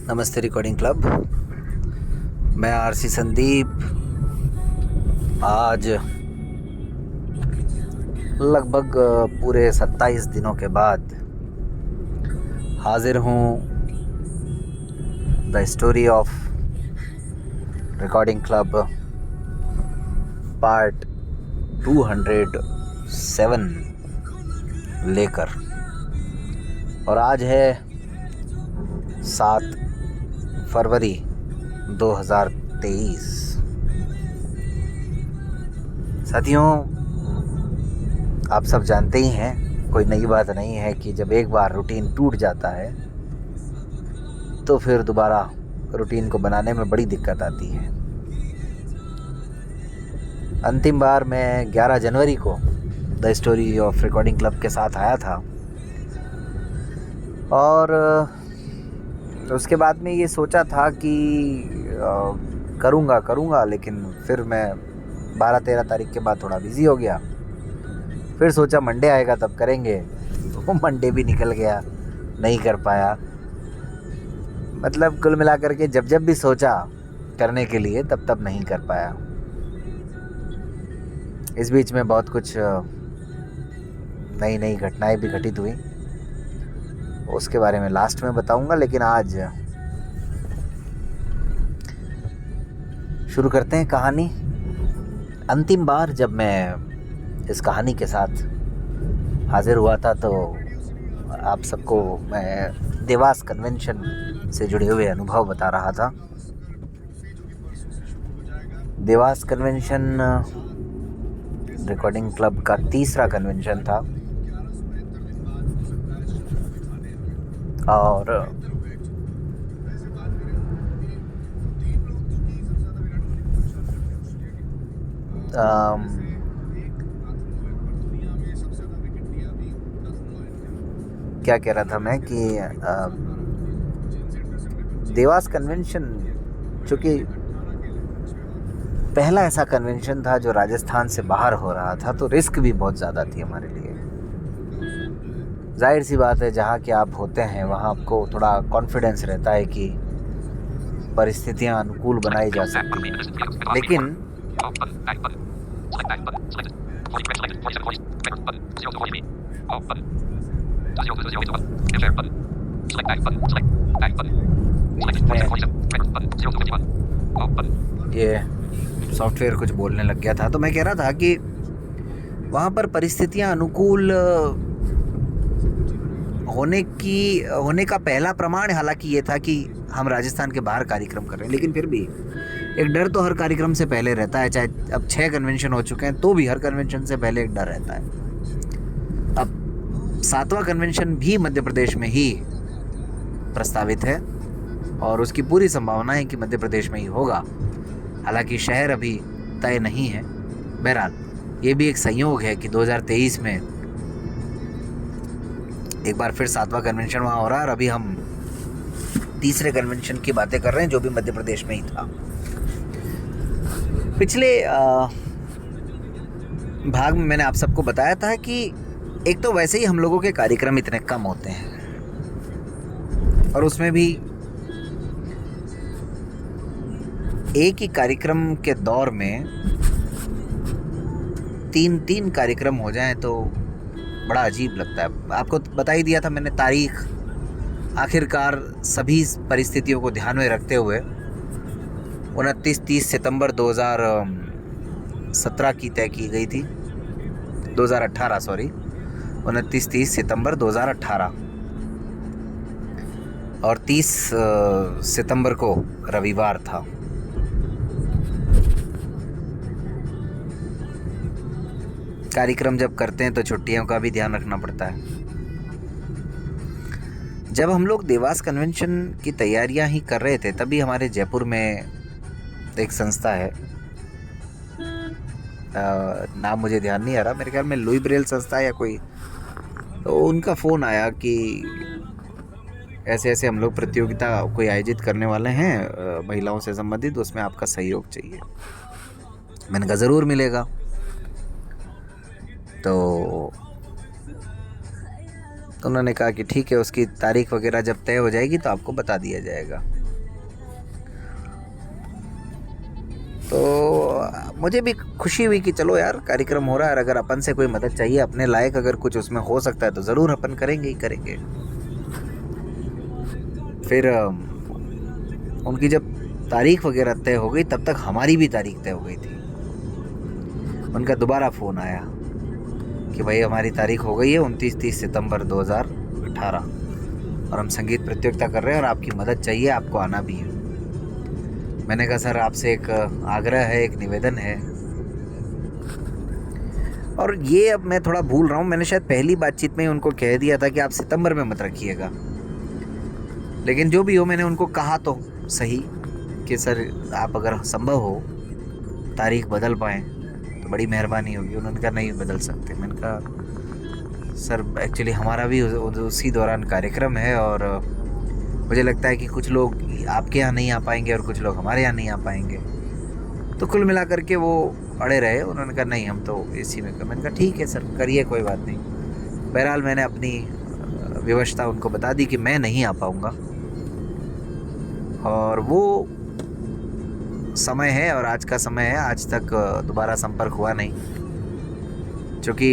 नमस्ते recording club. मैं RC Sandeep आज लगभग पूरे 27 दिनों के बाद हाजिर हूँ the story of recording club part 207 लेकर। और आज है 7 फरवरी 2023। साथियों, आप सब जानते ही हैं, कोई नई बात नहीं है कि जब एक बार रूटीन टूट जाता है तो फिर दोबारा रूटीन को बनाने में बड़ी दिक्कत आती है। अंतिम बार मैं 11 जनवरी को the story of recording club के साथ आया था और उसके बाद में ये सोचा था कि करूँगा, लेकिन फिर मैं 12-13 तारीख के बाद थोड़ा बिज़ी हो गया। फिर सोचा मंडे आएगा तब करेंगे, वो मंडे भी निकल गया, नहीं कर पाया। मतलब कुल मिलाकर के जब भी सोचा करने के लिए तब नहीं कर पाया। इस बीच में बहुत कुछ नई घटनाएं भी घटित हुई, उसके बारे में लास्ट में बताऊंगा। लेकिन आज शुरू करते हैं कहानी। अंतिम बार जब मैं इस कहानी के साथ हाजिर हुआ था तो आप सबको मैं देवास कन्वेंशन से जुड़े हुए अनुभव बता रहा था। देवास कन्वेंशन रिकॉर्डिंग क्लब का तीसरा कन्वेंशन था और क्या कह रहा था मैं कि देवास कन्वेंशन चूँकि पहला ऐसा कन्वेंशन था जो राजस्थान से बाहर हो रहा था, तो रिस्क भी बहुत ज़्यादा थी हमारे लिए। जाहिर सी बात है, जहाँ के आप होते हैं वहाँ आपको थोड़ा कॉन्फिडेंस रहता है कि परिस्थितियाँ अनुकूल बनाई जा सकती हैं। लेकिन ये सॉफ्टवेयर कुछ बोलने लग गया था, तो मैं कह रहा था कि वहाँ पर परिस्थितियाँ अनुकूल होने का पहला प्रमाण हालांकि ये था कि हम राजस्थान के बाहर कार्यक्रम कर रहे हैं। लेकिन फिर भी एक डर तो हर कार्यक्रम से पहले रहता है। चाहे अब 6 कन्वेंशन हो चुके हैं तो भी हर कन्वेंशन से पहले एक डर रहता है। अब 7वां कन्वेंशन भी मध्य प्रदेश में ही प्रस्तावित है और उसकी पूरी संभावना है कि मध्य प्रदेश में ही होगा। हालांकि शहर अभी तय नहीं है। बहरहाल ये भी एक संयोग है कि 2023 में एक बार फिर 7वां कन्वेंशन वहाँ हो रहा है और अभी हम तीसरे कन्वेंशन की बातें कर रहे हैं जो भी मध्य प्रदेश में ही था। पिछले भाग में मैंने आप सबको बताया था कि एक तो वैसे ही हम लोगों के कार्यक्रम इतने कम होते हैं और उसमें भी एक ही कार्यक्रम के दौर में 3 कार्यक्रम हो जाएं तो बड़ा अजीब लगता है। आपको बता ही दिया था मैंने तारीख, आखिरकार सभी परिस्थितियों को ध्यान में रखते हुए 29-30 सितंबर 2017 की तय की गई थी। 2018 सॉरी, 29-30 सितंबर 2018 और 30 सितंबर को रविवार था। कार्यक्रम जब करते हैं तो छुट्टियों का भी ध्यान रखना पड़ता है। जब हम लोग देवास कन्वेंशन की तैयारियां ही कर रहे थे तभी हमारे जयपुर में एक संस्था है, नाम मुझे ध्यान नहीं आ रहा, मेरे ख्याल में लुई ब्रेल संस्था या कोई, तो उनका फ़ोन आया कि ऐसे हम लोग प्रतियोगिता कोई आयोजित करने वाले हैं महिलाओं से संबंधित, उसमें आपका सहयोग चाहिए। मैंने कहा ज़रूर मिलेगा। तो तो उन्होंने कहा कि ठीक है, उसकी तारीख वगैरह जब तय हो जाएगी तो आपको बता दिया जाएगा। तो मुझे भी खुशी हुई कि चलो यार, कार्यक्रम हो रहा है, अगर अपन से कोई मदद चाहिए अपने लायक अगर कुछ उसमें हो सकता है तो ज़रूर अपन करेंगे ही करेंगे। फिर उनकी जब तारीख वगैरह तय हो गई तब तक हमारी भी तारीख तय हो गई थी। उनका दोबारा फ़ोन आया कि भाई हमारी तारीख हो गई है 29-30 सितंबर 2018 और हम संगीत प्रतियोगिता कर रहे हैं और आपकी मदद चाहिए, आपको आना भी है। मैंने कहा सर, आपसे एक आग्रह है, एक निवेदन है। और ये अब मैं थोड़ा भूल रहा हूँ, मैंने शायद पहली बातचीत में ही उनको कह दिया था कि आप सितंबर में मत रखिएगा, लेकिन जो भी हो मैंने उनको कहा तो सही कि सर आप अगर संभव हो तारीख बदल पाएँ तो बड़ी मेहरबानी होगी। उन्होंने कहा नहीं बदल सकते। मैंने कहा सर एक्चुअली हमारा भी उसी दौरान कार्यक्रम है और मुझे लगता है कि कुछ लोग आपके यहाँ नहीं आ पाएंगे और कुछ लोग हमारे यहाँ नहीं आ पाएंगे। तो कुल मिला करके वो अड़े रहे। उन्होंने कहा नहीं हम तो इसी में कर। मैंने कहा ठीक है सर, करिए, कोई बात नहीं। बहरहाल मैंने अपनी व्यवस्था उनको बता दी कि मैं नहीं आ पाऊँगा और वो समय है और आज का समय है। आज तक दोबारा संपर्क हुआ नहीं, क्योंकि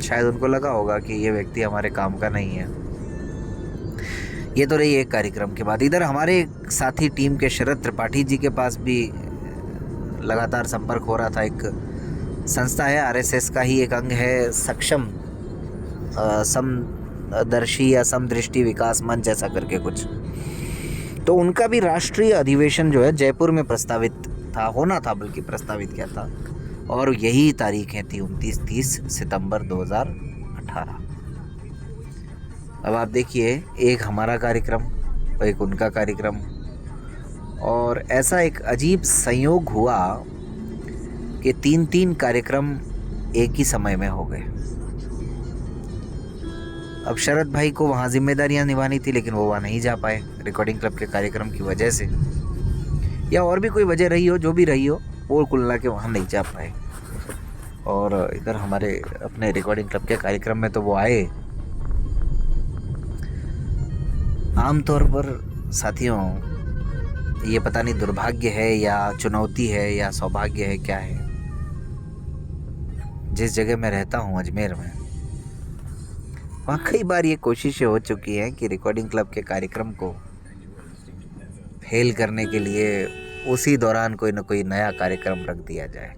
शायद उनको लगा होगा कि ये व्यक्ति हमारे काम का नहीं है। ये तो रही एक कार्यक्रम के बाद। इधर हमारे साथी टीम के शरद त्रिपाठी जी के पास भी लगातार संपर्क हो रहा था। एक संस्था है, आरएसएस का ही एक अंग है, सक्षम समदर्शी या समदृष्टि विकास मंच ऐसा करके कुछ। तो उनका भी राष्ट्रीय अधिवेशन जो है जयपुर में प्रस्तावित था, होना था, बल्कि प्रस्तावित किया था, और यही तारीखें थी 29-30 सितंबर 2018। अब आप देखिए, एक हमारा कार्यक्रम और एक उनका कार्यक्रम, और ऐसा एक अजीब संयोग हुआ कि 3-3 कार्यक्रम एक ही समय में हो गए। अब शरद भाई को वहाँ जिम्मेदारियाँ निभानी थी, लेकिन वो वहाँ नहीं जा पाए रिकॉर्डिंग क्लब के कार्यक्रम की वजह से, या और भी कोई वजह रही हो, जो भी रही हो, वो कुल मिला के वहाँ नहीं जा पाए। और इधर हमारे अपने रिकॉर्डिंग क्लब के कार्यक्रम में तो वो आए। आमतौर पर साथियों, ये पता नहीं दुर्भाग्य है या चुनौती है या सौभाग्य है, क्या है, जिस जगह मैं रहता हूँ अजमेर में, वहाँ कई बार ये कोशिशें हो चुकी हैं कि रिकॉर्डिंग क्लब के कार्यक्रम को फेल करने के लिए उसी दौरान कोई ना कोई नया कार्यक्रम रख दिया जाए।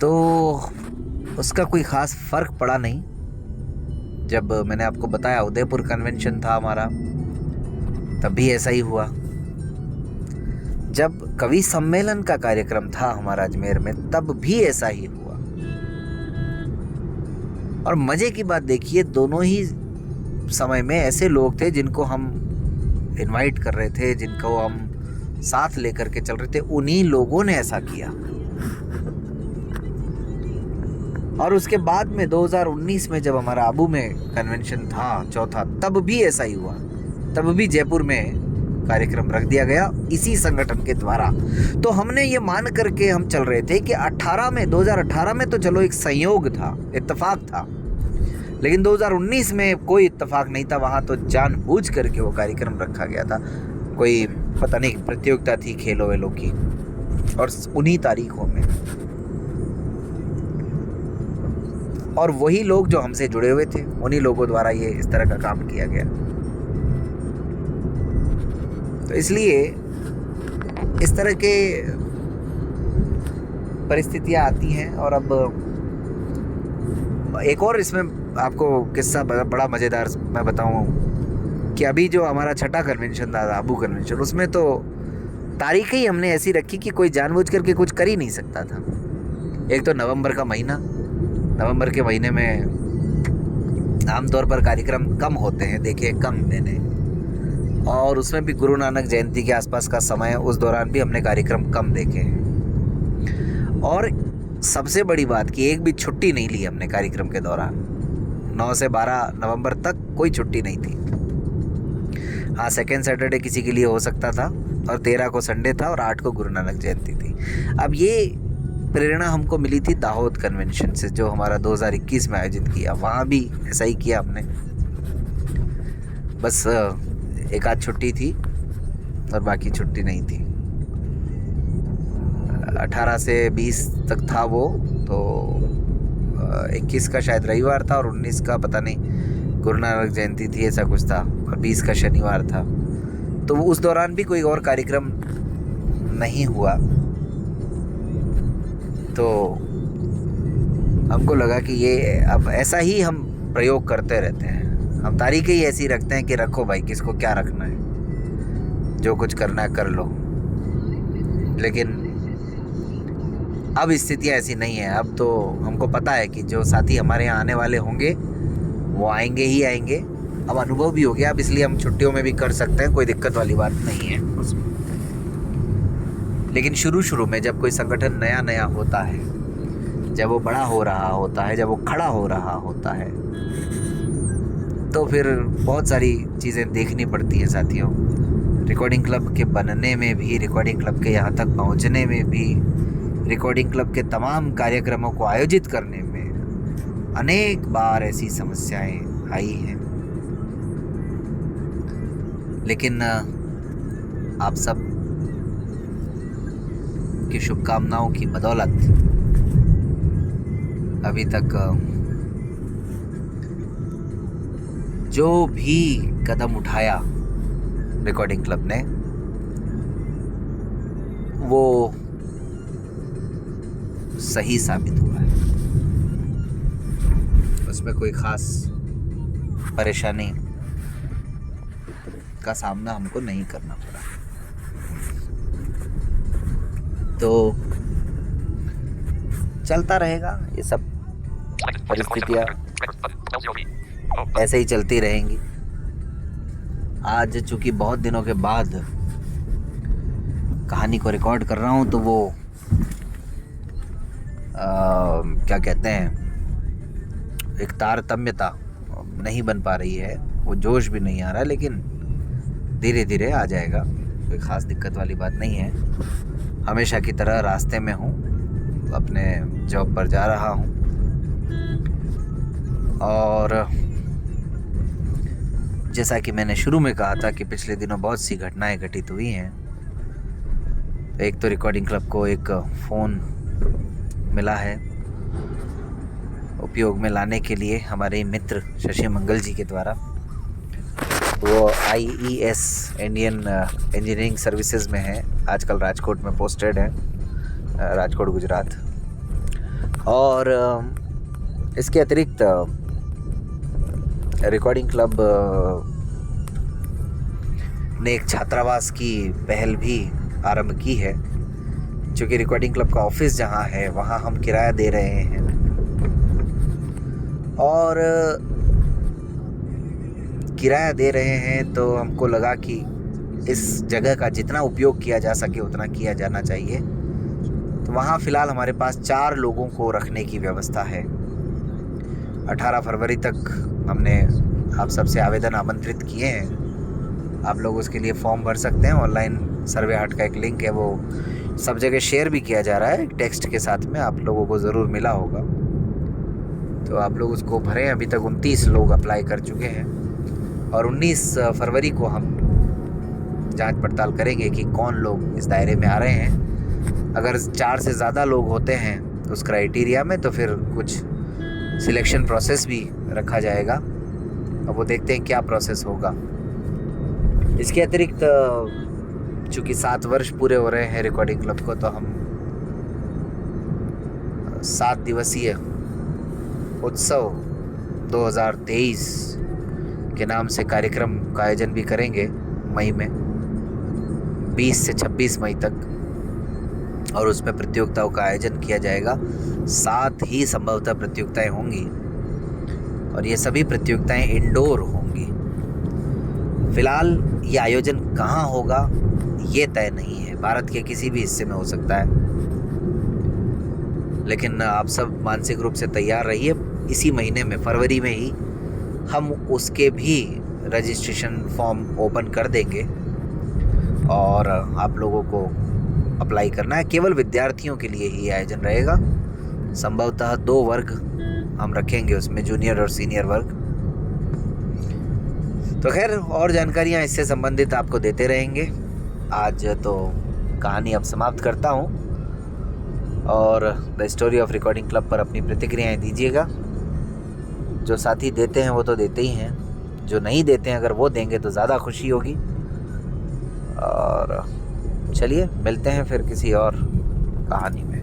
तो उसका कोई ख़ास फ़र्क पड़ा नहीं। जब मैंने आपको बताया उदयपुर कन्वेंशन था हमारा, तब भी ऐसा ही हुआ। जब कवि सम्मेलन का कार्यक्रम था हमारा अजमेर में, तब भी ऐसा ही हुआ। और मज़े की बात देखिए, दोनों ही समय में ऐसे लोग थे जिनको हम इनवाइट कर रहे थे, जिनको हम साथ लेकर के चल रहे थे, उन्हीं लोगों ने ऐसा किया। और उसके बाद में 2019 में जब हमारा आबू में कन्वेंशन था चौथा, तब भी ऐसा ही हुआ। तब भी जयपुर में कार्यक्रम रख दिया गया इसी संगठन के द्वारा। तो हमने ये मान करके हम चल रहे थे कि 2018 में तो चलो एक संयोग था, इत्तेफाक था, लेकिन 2019 में कोई इत्तेफाक नहीं था। वहाँ तो जानबूझ करके वो कार्यक्रम रखा गया था। कोई पता नहीं प्रतियोगिता थी खेलों वेलों की, और उन्हीं तारीखों में, और वही लोग जो हमसे जुड़े हुए थे, उन्हीं लोगों द्वारा ये इस तरह का काम किया गया। तो इसलिए इस तरह के परिस्थितियां आती हैं। और अब एक और इसमें आपको किस्सा बड़ा मज़ेदार मैं बताऊं कि अभी जो हमारा छठा कन्वेंशन था, आबू कन्वेंशन, उसमें तो तारीखें ही हमने ऐसी रखी कि कोई जानबूझ करके कुछ कर ही नहीं सकता था। एक तो नवंबर का महीना, नवंबर के महीने में आमतौर पर कार्यक्रम कम होते हैं, देखिए कम मैंने, और उसमें भी गुरु नानक जयंती के आसपास का समय, उस दौरान भी हमने कार्यक्रम कम देखे हैं। और सबसे बड़ी बात कि एक भी छुट्टी नहीं ली हमने कार्यक्रम के दौरान। 9 से 12 नवंबर तक कोई छुट्टी नहीं थी। हाँ, सेकेंड सैटरडे किसी के लिए हो सकता था, और 13 को संडे था, और 8 को गुरु नानक जयंती थी। अब ये प्रेरणा हमको मिली थी दाहोद कन्वेंशन से, जो हमारा 2021 में आयोजित किया। वहाँ भी ऐसा ही किया हमने, बस एक आध छुट्टी थी और बाकी छुट्टी नहीं थी। 18 से 20 तक था वो, तो 21 का शायद रविवार था और 19 का पता नहीं गुरु नानक जयंती थी, ऐसा कुछ था, और 20 का शनिवार था। तो उस दौरान भी कोई और कार्यक्रम नहीं हुआ। तो हमको लगा कि ये अब ऐसा ही हम प्रयोग करते रहते हैं, हम तारीखें ही ऐसी रखते हैं कि रखो भाई, किसको क्या रखना है, जो कुछ करना है कर लो। लेकिन अब स्थितियाँ ऐसी नहीं है। अब तो हमको पता है कि जो साथी हमारे यहाँ आने वाले होंगे वो आएंगे ही आएंगे। अब अनुभव भी हो गया, अब इसलिए हम छुट्टियों में भी कर सकते हैं, कोई दिक्कत वाली बात नहीं है उसमें। लेकिन शुरू में जब कोई संगठन नया नया होता है, जब वो बड़ा हो रहा होता है, जब वो खड़ा हो रहा होता है, तो फिर बहुत सारी चीज़ें देखनी पड़ती हैं साथियों। रिकॉर्डिंग क्लब के बनने में भी, रिकॉर्डिंग क्लब के यहाँ तक पहुँचने में भी, रिकॉर्डिंग क्लब के तमाम कार्यक्रमों को आयोजित करने में अनेक बार ऐसी समस्याएं आई हैं। लेकिन आप सब की शुभकामनाओं की बदौलत अभी तक जो भी कदम उठाया रिकॉर्डिंग क्लब ने, वो सही साबित हुआ है। उसमें कोई खास परेशानी का सामना हमको नहीं करना पड़ा। तो चलता रहेगा, ये सब परिस्थितियाँ ऐसे ही चलती रहेंगी। आज चूंकि बहुत दिनों के बाद कहानी को रिकॉर्ड कर रहा हूँ, तो वो क्या कहते हैं, एक तारतम्यता नहीं बन पा रही है, वो जोश भी नहीं आ रहा, लेकिन धीरे धीरे आ जाएगा। कोई ख़ास दिक्कत वाली बात नहीं है। हमेशा की तरह रास्ते में हूँ, अपने जॉब पर जा रहा हूँ। और जैसा कि मैंने शुरू में कहा था कि पिछले दिनों बहुत सी घटनाएं घटित हुई हैं। एक तो रिकॉर्डिंग क्लब को एक फ़ोन मिला है उपयोग में लाने के लिए हमारे मित्र शशि मंगल जी के द्वारा। वो IES इंडियन इंजीनियरिंग सर्विसेज में है, आजकल राजकोट में पोस्टेड है, राजकोट गुजरात। और इसके अतिरिक्त रिकॉर्डिंग क्लब ने एक छात्रावास की पहल भी आरंभ की है। चूँकि रिकॉर्डिंग क्लब का ऑफिस जहाँ है वहाँ हम किराया दे रहे हैं, और किराया दे रहे हैं तो हमको लगा कि इस जगह का जितना उपयोग किया जा सके उतना किया जाना चाहिए। तो वहाँ फ़िलहाल हमारे पास 4 लोगों को रखने की व्यवस्था है। 18 फरवरी तक हमने आप सबसे आवेदन आमंत्रित किए हैं। आप लोग उसके लिए फॉर्म भर सकते हैं। ऑनलाइन सर्वे हाट का एक लिंक है, वो सब जगह शेयर भी किया जा रहा है टेक्स्ट के साथ में, आप लोगों को ज़रूर मिला होगा। तो आप लोग उसको भरें। अभी तक 29 लोग अप्लाई कर चुके हैं और 19 फरवरी को हम जांच पड़ताल करेंगे कि कौन लोग इस दायरे में आ रहे हैं। अगर 4 से ज़्यादा लोग होते हैं उस क्राइटेरिया में, तो फिर कुछ सिलेक्शन प्रोसेस भी रखा जाएगा। अब वो देखते हैं क्या प्रोसेस होगा। इसके अतिरिक्त चूँकि 7 वर्ष पूरे हो रहे हैं रिकॉर्डिंग क्लब को, तो हम 7 दिवसीय उत्सव 2023 के नाम से कार्यक्रम का आयोजन भी करेंगे मई में, 20 से 26 मई तक। और उसमें प्रतियोगिताओं का आयोजन किया जाएगा। 7 ही संभवतः प्रतियोगिताएं होंगी और ये सभी प्रतियोगिताएं इंडोर होंगी। फिलहाल ये आयोजन कहाँ होगा ये तय नहीं है, भारत के किसी भी हिस्से में हो सकता है। लेकिन आप सब मानसिक रूप से तैयार रहिए। इसी महीने में, फरवरी में ही, हम उसके भी रजिस्ट्रेशन फॉर्म ओपन कर देंगे और आप लोगों को अप्लाई करना है। केवल विद्यार्थियों के लिए ही आयोजन रहेगा। संभवतः 2 वर्ग हम रखेंगे उसमें, जूनियर और सीनियर वर्ग। तो खैर, और जानकारियाँ इससे संबंधित आपको देते रहेंगे। आज तो कहानी अब समाप्त करता हूँ, और the story of recording club पर अपनी प्रतिक्रियाएं दीजिएगा। जो साथी देते हैं वो तो देते ही हैं, जो नहीं देते हैं अगर वो देंगे तो ज़्यादा खुशी होगी। और चलिए मिलते हैं फिर किसी और कहानी में।